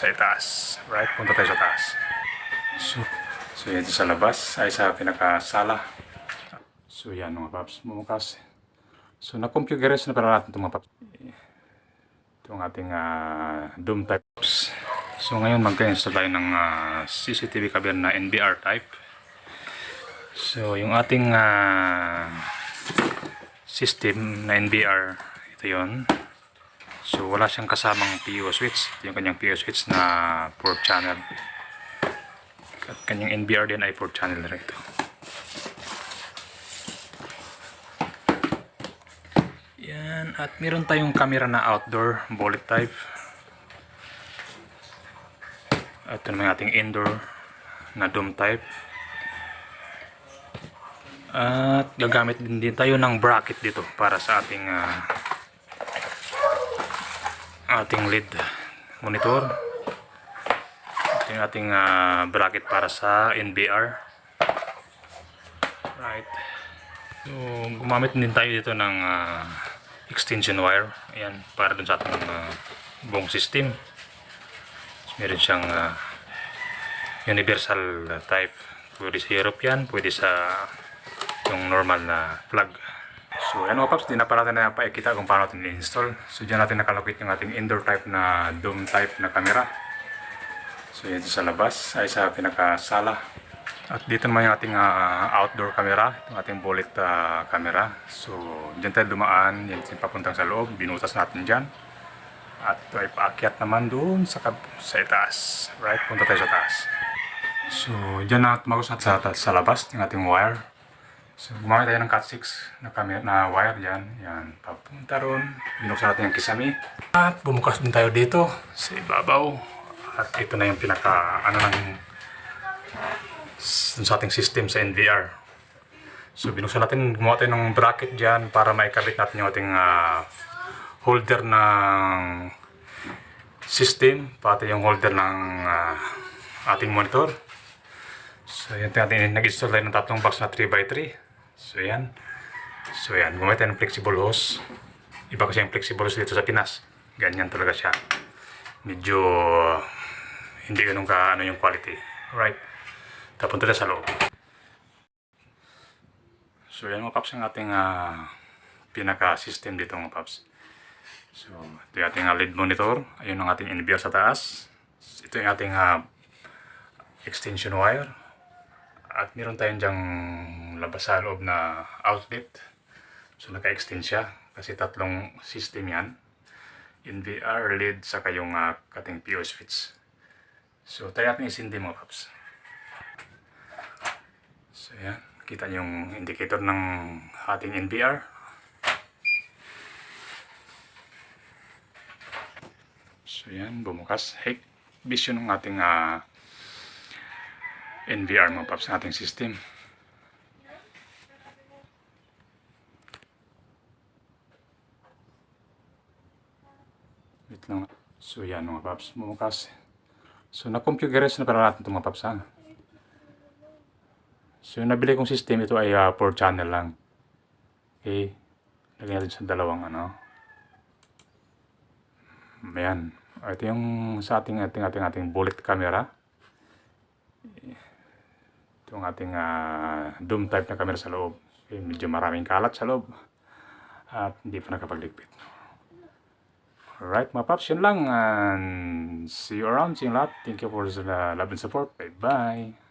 sa itaas. Right? Punta tayo sa taas. So yan sa labas ay sa pinakasala. So yan mga paps, bumukas. So na-configurize na pala natin ito mga paps. Itong ating Doom types. So ngayon mag-install tayo ng CCTV camera na NVR type. So yung ating system na NVR, ito yon. So wala siyang kasamang PO switch. Ito yung kanyang PO switch na 4 channel. At kanyang NVR din ay 4 channel na ito. Yan. At meron tayong camera na outdoor bullet type. At ito naman ating indoor na Doom type. At gagamit din tayo ng bracket dito para sa ating LED monitor. Ito yung ating bracket para sa NVR. Right. So gumamit din tayo dito ng extension wire. Ayan, para dun sa ating buong system. Meron siyang universal type. Pwede sa Europe yan, pwede sa yung normal na plug. So yan mga paps, di na pa natin na paikita kung paano natin i-install. So dyan natin nakalocate yung ating indoor type na Doom type na camera. So yan sa labas ay sa pinakasala. At dito naman yung ating outdoor camera, yung ating bullet camera. So dyan tayo dumaan, yan papuntang sa loob, binutas natin dyan. At ito ay paakyat naman doon sa itaas. Right? Punta tayo sa taas. So, dyan na tumagos natin sa labas ng ating wire. So, gumamit tayo ng Cat 6 na wire dyan. Yan, papunta ron. Binuksan natin yung kisame. At bumukas din tayo dito sa ibabaw. At ito na yung pinaka, sa ating system sa NVR. So, binuksan natin, gumawa tayo ng bracket dyan para maikabit natin yung ating holder ng system, pati yung holder ng ating monitor. So yan, nag-install tayo ng tatlong box na 3x3. So yan, gumamit tayo ng flexible hose. Iba kasi yung flexible hose dito sa Pinas, ganyan talaga siya, medyo hindi ganun ka yung quality. Right, tapunta tayo sa loob. So yan mga paps, yung ating pinaka system dito mga paps. So, ito yung ating LED monitor. Ayun ang ating NVR sa taas. Ito yung ating extension wire. At meron tayong dyang labas sa loob na outlet. So, naka-extend siya. Kasi tatlong system yan. NVR, LED, saka yung ating PO switch. So, tayo natin isindi mga paps. So, yan. Kita yung indicator ng ating NVR. So yan, bumukas. High vision ng ating NVR mga paps, ng ating system. Wait lang. So yan mga paps, bumukas. So na-configurize na pala natin ito mga paps ha. So yung nabili kong system, ito ay 4 channel lang. Okay. Lagyan natin sa dalawang Ayan. Ito yung sa ating bullet camera. Ito yung ating Doom type na camera sa loob. Okay, medyo maraming kalat sa loob. At hindi pa nakapagligpit. Alright mga paps, yun lang. And see you around. See you lahat. Thank you for the love and support. Bye bye.